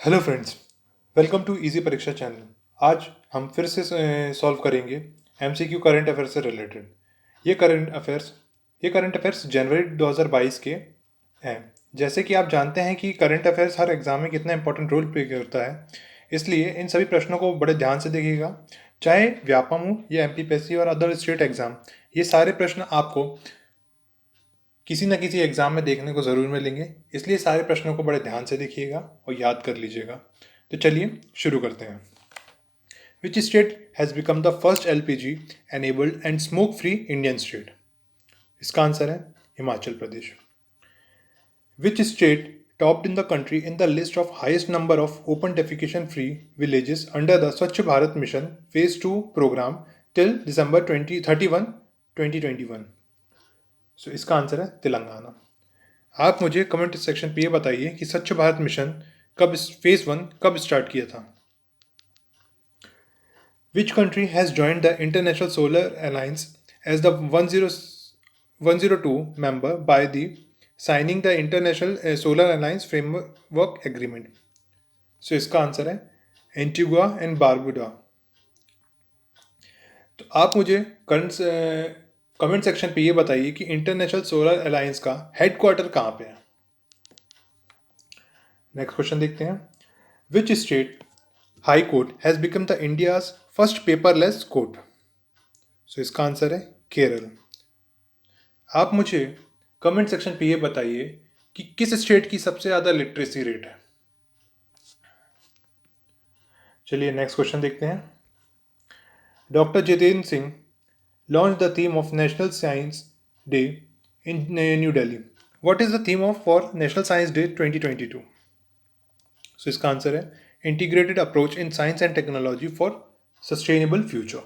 Hello friends, welcome to easy Pariksha channel. आज हम फिर से सॉल्व करेंगे एमसीक्यू करंट अफेयर्स से रिलेटेड। ये करंट अफेयर्स जनवरी 2022 के हैं। जैसे कि आप जानते हैं कि करंट अफेयर्स हर एग्जाम में कितना इंपॉर्टेंट रोल प्ले करता है, इसलिए इन सभी प्रश्नों को बड़े ध्यान से देखिएगा। चाहे व्यापम हो या एमपीपीएससी और अदर स्टेट एग्जाम, ये सारे प्रश्न आपको किसी न किसी एग्जाम में देखने को ज़रूर मिलेंगे, इसलिए सारे प्रश्नों को बड़े ध्यान से देखिएगा और याद कर लीजिएगा। तो चलिए शुरू करते हैं। Which state has become the first LPG enabled and smoke free Indian state? इसका आंसर है Himachal Pradesh. Which state topped in the country in the list of highest number of open defecation free villages under the Swachh Bharat mission phase 2 programme till December 2021? So इसका answer है तेलंगाना। आप मुझे comment section पे ये बताइए कि स्वच्छ भारत मिशन फेज 1 कब स्टार्ट किया था? Which country has joined the International Solar Alliance as the 102 member by the signing the International Solar Alliance Framework Agreement? So इसका आंसर है एंटीगुआ एंड बारबुडा। तो आप मुझे कमेंट सेक्शन पे ये बताइए कि इंटरनेशनल सोलर अलायंस का हेडक्वार्टर कहाँ पे है? नेक्स्ट क्वेश्चन देखते हैं। Which state high court has become the India's first paperless court? So इसका आंसर है केरल। आप मुझे कमेंट सेक्शन पे ये बताइए कि किस स्टेट की सबसे ज़्यादा लिटरेसी रेट है? चलिए नेक्स्ट क्वेश्चन देखते हैं। Doctor Jitendra Singh launch the theme of national science day in new Delhi. What is the theme of for national science day 2022? So इसका आंसर है integrated approach in science and technology for sustainable future.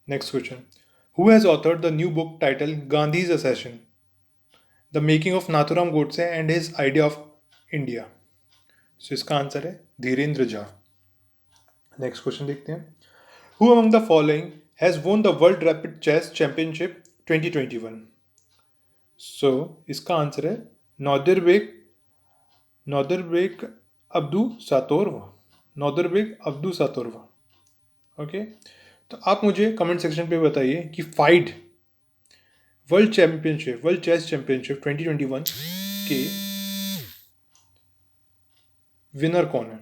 Next question. Who has authored the new book titled Gandhi's Assassin? The Making of Nathuram Godse and His Idea of India? So इसका answer है Dhirendra Jha. Next question देखते हैं। Who among the following has won the World Rapid Chess Championship 2021? So इसका answer है नौदरबेक Abdu सातोरवा। Okay, तो आप मुझे comment section पे बताइए कि वर्ल्ड चेस चैंपियनशिप 2021 के विनर कौन है?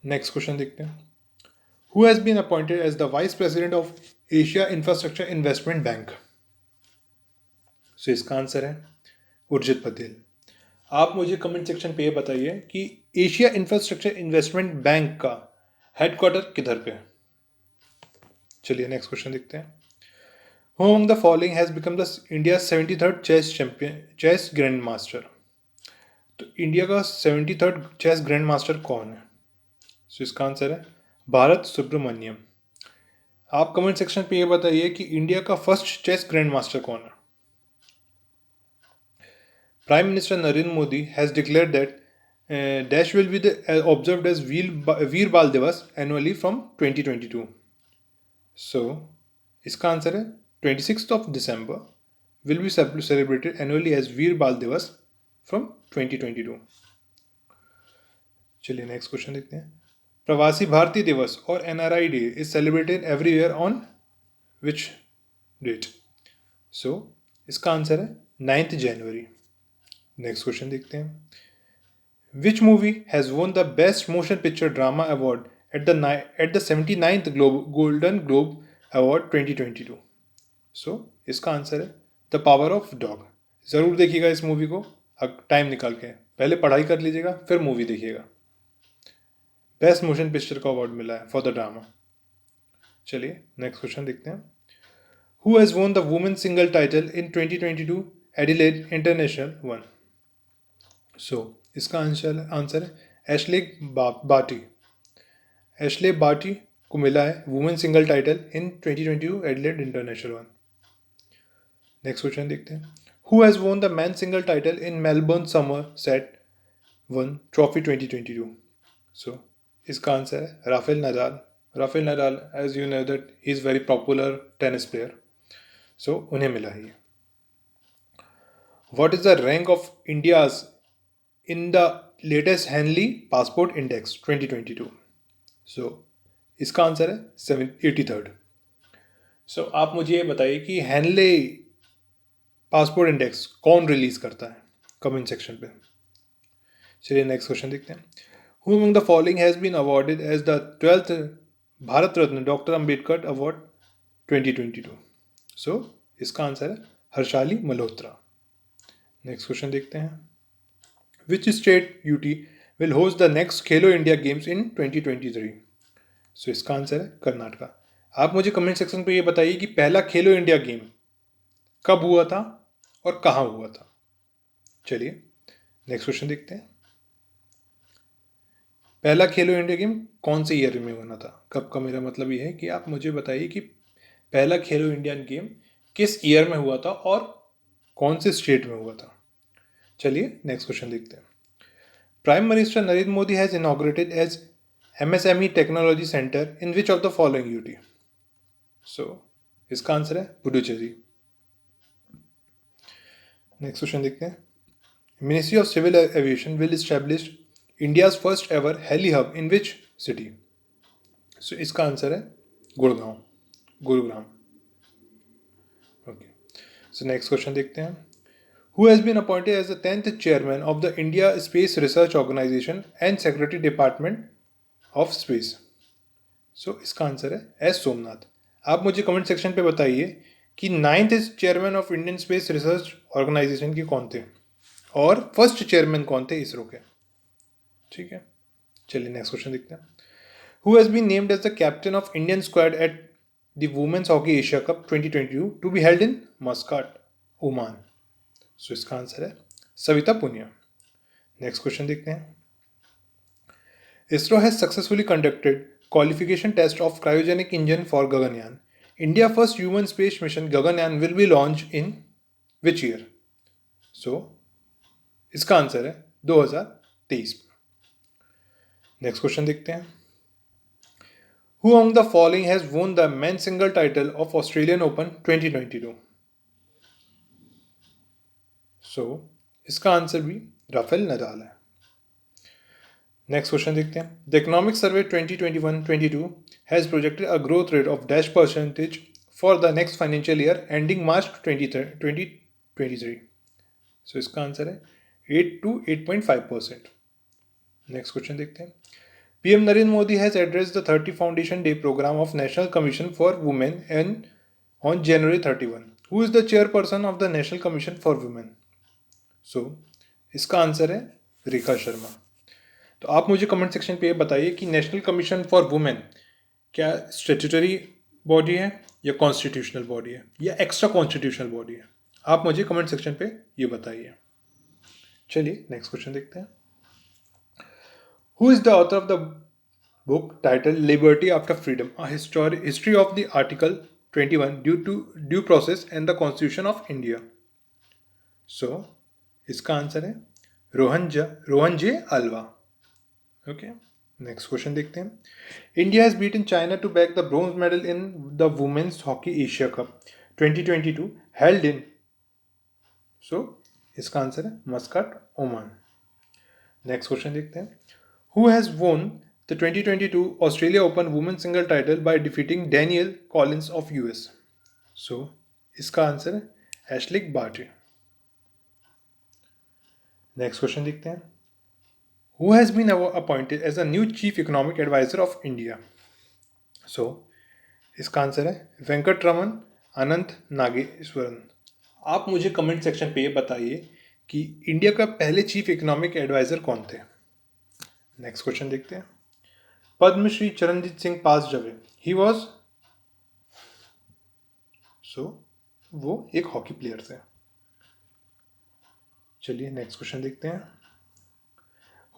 नेक्स्ट क्वेश्चन देखते हैं। Who has been appointed as the vice president of Asia infrastructure investment bank? So इसका आंसर है उर्जित पटेल। आप मुझे कमेंट सेक्शन पे ये बताइए कि एशिया इंफ्रास्ट्रक्चर इन्वेस्टमेंट बैंक का हेडक्वार्टर किधर पे है? चलिए नेक्स्ट क्वेश्चन देखते हैं। Who among the following has become the India's 73rd chess grand master? तो इंडिया का 73rd चेस ग्रैंड मास्टर कौन है? सो इसका आंसर है भारत सुब्रमण्यम। आप कमेंट सेक्शन पे ये बताइए कि इंडिया का फर्स्ट चेस ग्रैंड मास्टर कौन है? Prime minister Narendra Modi has declared that dash will be observed as Veer Bal Diwas annually from 2022। So इसका आंसर है 26th of December will be celebrated annually as Veer Bal Divas from 2022। चलिए next question देखते हैं। प्रवासी भारतीय दिवस और NRI day is celebrated every year on which date? So इसका answer है 9th जनवरी। नेक्स्ट क्वेश्चन देखते हैं। Which movie has won the best motion picture drama award at the 79th golden globe award 2022? So इसका answer है the power of dog. ज़रूर देखिएगा इस मूवी को, टाइम निकाल के। पहले पढ़ाई कर लीजिएगा, फिर मूवी देखिएगा। बेस्ट मोशन पिक्चर का अवार्ड मिला है फॉर द ड्रामा। चलिए नेक्स्ट क्वेश्चन देखते हैं। Who has won the women single title in 2022 Adelaide international one? So इसका आंसर है एशले बार्टी को मिला है women single title in 2022 Adelaide international one. Next question देखते हैं। Who has won the man single title in Melbourne summer set one trophy 2022? So इसका answer है Rafale Nadal as you know that he is very popular tennis player, so उन्हें मिला है ये। What is the rank of India's in the latest Henley Passport Index 2022? So इसका answer है 83rd. So आप मुझे ये बताइए कि हैनले पासपोर्ट इंडेक्स कौन रिलीज करता है, कमेंट सेक्शन पे. चलिए नेक्स्ट क्वेश्चन देखते हैं. Who among the following has been awarded as the 12th Bharat Ratna doctor Ambedkar award 2022? So इसका आंसर है हर्षाली मल्होत्रा. नेक्स्ट क्वेश्चन देखते हैं. Which state UT will host the next Khelo India games in 2023? So इसका answer है कर्नाटका. आप मुझे कमेंट सेक्शन पे ये बताइए कि पहला खेलो इंडिया गेम कब हुआ था और कहाँ हुआ था. चलिए नेक्स्ट क्वेश्चन देखते हैं. पहला खेलो इंडिया गेम कौन से ईयर में होना था? कब का मेरा मतलब ये है कि आप मुझे बताइए कि पहला खेलो इंडियन गेम किस ईयर में हुआ था और कौन से स्टेट में हुआ था. चलिए नेक्स्ट क्वेश्चन देखते हैं. Prime minister Narendra Modi has inaugurated as MSME technology centre in which of the following UT? So इसका आंसर है पुडुचेरी. नेक्स्ट क्वेश्चन देखते हैं. Ministry of civil aviation will establish India's first ever heli hub in which city? So इसका answer है Gurugram. Okay. So next question देखते हैं. Who has been appointed as the 10th chairman of the India Space Research Organization and Secretary Department of Space? So इसका answer है S Somnath. आप मुझे comment section पे बताइए कि 9th chairman of Indian space research organisation के कौन थे और फर्स्ट चेयरमैन कौन थे इसरो के. ठीक है. चलिए नेक्स्ट क्वेश्चन देखते हैं. Who has been named as the captain of Indian squad at the Women's Hockey Asia Cup 2022 to be held in Muscat, Oman? सो इसका आंसर है सविता पुनिया. नेक्स्ट क्वेश्चन देखते हैं. ISRO has successfully conducted qualification test of cryogenic engine for Gaganyaan. India first human space mission Gaganyaan will be launch in which year? So इसका answer है 2023. Next question देखते हैं. Who among the following has won the men single title of Australian Open 2022? So इसका answer भी Rafael Nadal है. Next question देखते हैं. The economic survey 2021-22 has projected a growth rate of %% for the next financial year ending March 2023. So इसका answer है 8 to 8.5%. Next question देखते हैं. PM Narendra Modi has addressed the 30 foundation day programme of national commission for women and on January 31. Who is the chairperson of the national commission for women? So इसका answer है रेखा शर्मा. तो आप मुझे comment section पे बताइए कि नेशनल कमीशन फॉर वुमेन क्या statutory body है या कॉन्स्टिट्यूशनल बॉडी है या एक्स्ट्रा कॉन्स्टिट्यूशनल बॉडी है? आप मुझे कमेंट सेक्शन पे ये बताइए. चलिए नेक्स्ट क्वेश्चन देखते हैं. Who is the author of the book title liberty after freedom, a history of the article 21 due process and the constitution of India? So इसका आंसर है Rohan J Alva. Okay. Next question देखते हैं. India has beaten China to bag the bronze medal in the women's hockey Asia cup 2022 held in. So इसका answer है Muscat, Oman. Next question देखते हैं. Who has won the 2022 Australia open women single title by defeating Daniel Collins of US? सो इसका answer है एशलिक Barty. Next question देखते हैं. Who has been appointed as the new Chief Economic Advisor of India? सो इसका answer है वेंकट रमन अनंत नागेश्वरन. आप मुझे comment section पे बताइए कि इंडिया का पहले चीफ इकोनॉमिक एडवाइजर कौन थे. नेक्स्ट क्वेश्चन देखते हैं. पद्मश्री चरणजीत सिंह पास जब ही वॉज. सो वो एक हॉकी प्लेयर थे. चलिए नेक्स्ट क्वेश्चन देखते हैं.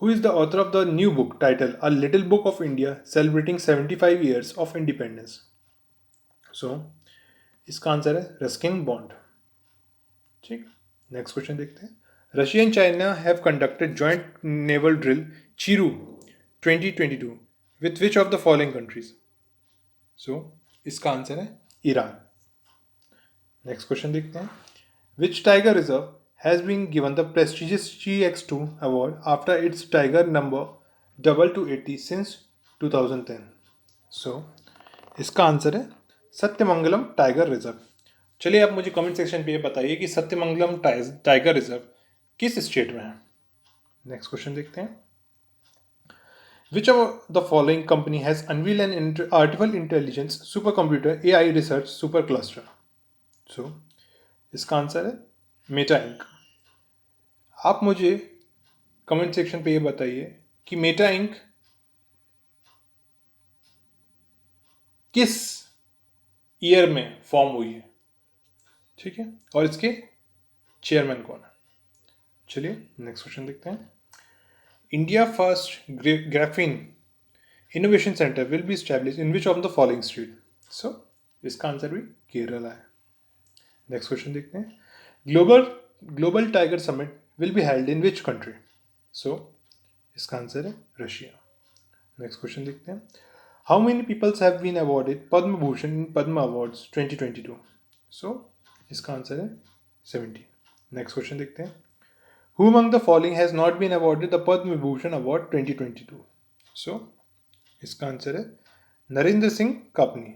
Who is the author of the new book titled A Little Book of India Celebrating 75 Years of Independence? So, इसका आंसर है रस्किन बॉन्ड. ठीक. नेक्स्ट क्वेश्चन देखते हैं. Russia and China have conducted joint naval drill Chiru 2022 with which of the following countries? So, इसका answer है Iran. Next question देखते हैं. Which tiger reserve has been given the prestigious GX2 award after its tiger number doubled to 80 since 2010? So, इसका answer है Sathyamangalam tiger reserve. चलिए आप मुझे comment section पे ये बताइए कि सत्यमंगलम टाइगर रिजर्व किस स्टेट में है। नेक्स्ट क्वेश्चन देखते हैं। Which of the following company has unveiled an artificial intelligence supercomputer AI research supercluster? So, इसका आंसर है मेटा इंक। आप मुझे कमेंट सेक्शन पे ये बताइए कि मेटा इंक किस ईयर में फॉर्म हुई है, ठीक है, और इसके चेयरमैन कौन है। चलिए नेक्स्ट क्वेश्चन देखते हैं। India first graphene innovation centre will be established in which of the following state? So इसका आंसर भी केरला है। नेक्स्ट क्वेश्चन देखते हैं। Global tiger summit will be held in which country? So इसका आंसर है Russia. Next question देखते हैं। How many peoples have been awarded Padma Bhushan in Padma awards 2022? So इसका आंसर है 70। नेक्स्ट क्वेश्चन देखते हैं। Who among the following has not been awarded the Padma Vibhushan Award 2022? So, इसका answer है नरेंद्र सिंह कापनी।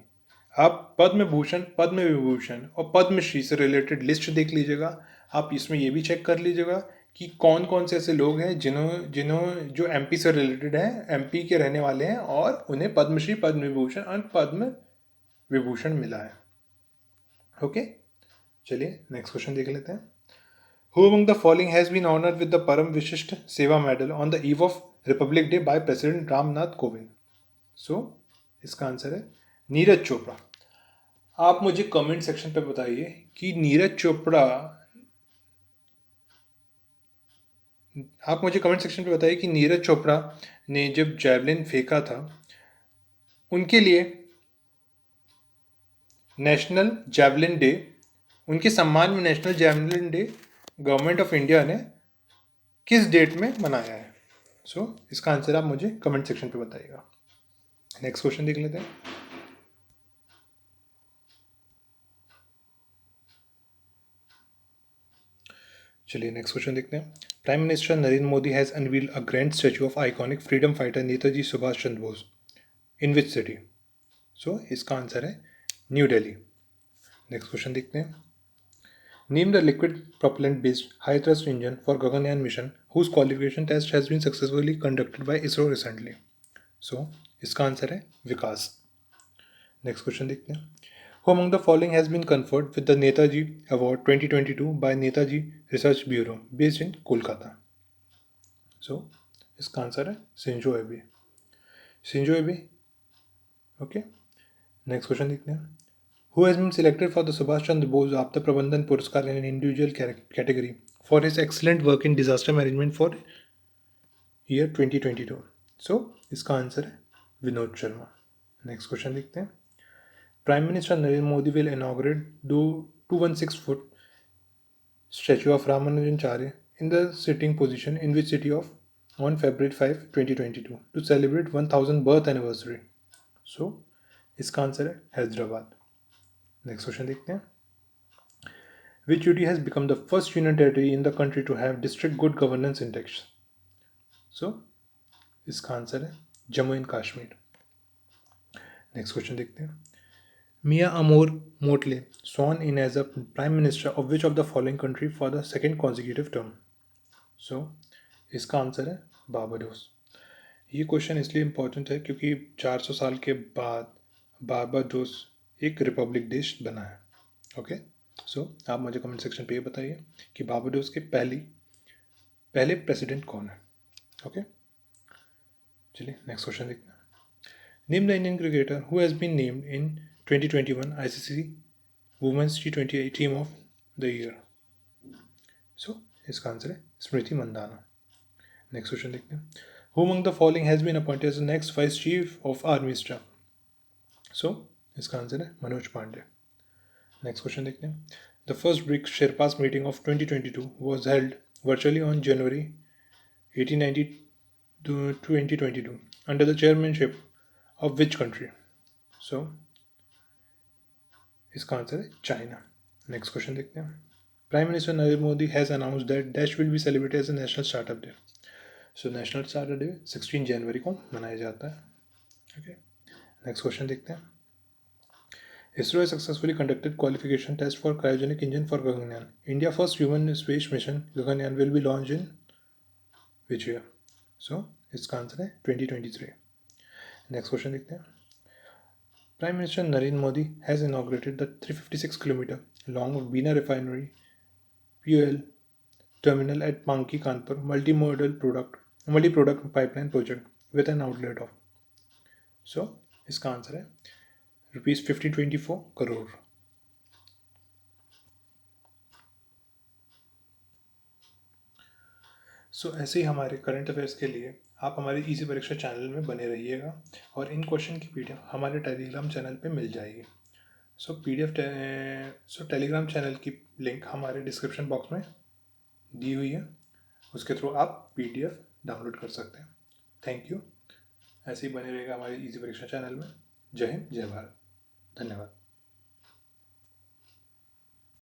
आप पद्म भूषण, पद्म विभूषण और पद्मश्री से रिलेटेड लिस्ट देख लीजिएगा। आप इसमें ये भी चेक कर लीजिएगा कि कौन कौन से ऐसे लोग हैं जिन्हों जो एमपी से रिलेटेड हैं, एमपी के रहने वाले हैं और उन्हें पद्मश्री, पद्म विभूषण और पद्म विभूषण मिला है। ओके, चलिए नेक्स्ट क्वेश्चन देख लेते हैं। Who among the following has been honored with the Param Vishisht Seva Medal on the eve of Republic Day by President Ramnath Kovind? So, इसका आंसर है नीरज चोपड़ा। आप मुझे कमेंट सेक्शन पे बताइए कि नीरज चोपड़ा ने जब जैवलिन फेंका था उनके लिए नेशनल जैवलिन डे, उनके सम्मान में national javelin day government of India ने किस डेट में मनाया है? सो इसका आंसर आप मुझे कमेंट सेक्शन पे बताइएगा। नेक्स्ट क्वेश्चन देख लेते हैं। चलिए नेक्स्ट क्वेश्चन देखते हैं। Prime minister Narendra Modi has unveiled a grand statue of iconic freedom fighter Netaji Subhas Chandra Bose in which city? So इसका आंसर है न्यू दिल्ली। नेक्स्ट क्वेश्चन देखते हैं। Name the liquid propellant-based high-thrust engine for Gaganyaan mission whose qualification test has been successfully conducted by ISRO recently. So, इसका answer है विकास। Next question देखते हैं। Who among the following has been conferred with the Netaji Award 2022 by Netaji Research Bureau based in Kolkata? So, इसका answer है Shinzo एबे। Shinzo एबे, okay. Next question देखते हैं। Who has been selected for the Subhash Chandra Bose Aapda Prabandhan Puraskar in an individual category for his excellent work in disaster management for year 2022? So, इसका answer है Vinod Sharma. Next question देखते हैं। Prime minister Narendra Modi will inaugurate 216-foot statue of Ramanujacharya in the sitting position in which city of on February 5, 2022 to celebrate 1000th birth anniversary? So, इसका answer है Hyderabad. Next question देखते हैं। Which UT has become the first union territory in the country to have district good governance index? So, इसका answer है Jammu and Kashmir. Next question देखते हैं। मिया अमोर मोटले sworn in as a prime minister of which of the following country for the second consecutive term? So, इसका answer है Barbados. ये question इसलिए important है क्योंकि 400 साल के बाद बारबाडोस एक रिपब्लिक देश बना है। ओके, सो आप मुझे कमेंट सेक्शन पे ये बताइए कि बारबाडोस के पहले प्रेसिडेंट कौन है। ओके, चलिए नेक्स्ट क्वेश्चन देखते हैं। Name the Indian cricketer who has been named in 2021 ICC women's T20 team of the year? So इसका आंसर है स्मृति मंदाना। नेक्स्ट क्वेश्चन देखते हैं। Who among the following has been appointed as the next vice chief of army staff? So इसका answer है Manoj Pande. Next question देखते हैं। The first BRICS sherpas meeting of 2022 was held virtually on January 1890 to 2022 under the chairmanship of which country? So, इसका answer है China. Next question देखते हैं। Prime Minister Narendra Modi has announced that Dash will be celebrated as a National Startup Day. So National Startup Day 16 जनवरी को मनाया जाता है. Okay. Next question देखते हैं. ISRO has successfully conducted qualification test for cryogenic engine for Gaganyaan. India's first human space mission, Gaganyaan, will be launched in which year? So इसका answer है 2023. Next question देखते हैं. Prime Minister Narendra Modi has inaugurated the 356 km long Bina Refinery fuel terminal at Panki Kanpur multi-product pipeline project with an outlet of. So इसका answer है ₹1524 करोड़. सो ऐसे ही हमारे current affairs के लिए आप हमारे इजी परीक्षा चैनल में बने रहिएगा और इन क्वेश्चन की पीडीएफ हमारे टेलीग्राम चैनल पे मिल जाएगी. सो टेलीग्राम चैनल की लिंक हमारे डिस्क्रिप्शन बॉक्स में दी हुई है, उसके थ्रू आप पीडीएफ डाउनलोड कर सकते हैं. Thank you. ऐसे ही बने रहेगा हमारे इजी परीक्षा चैनल में. जय हिंद, जय भारत. धन्यवाद.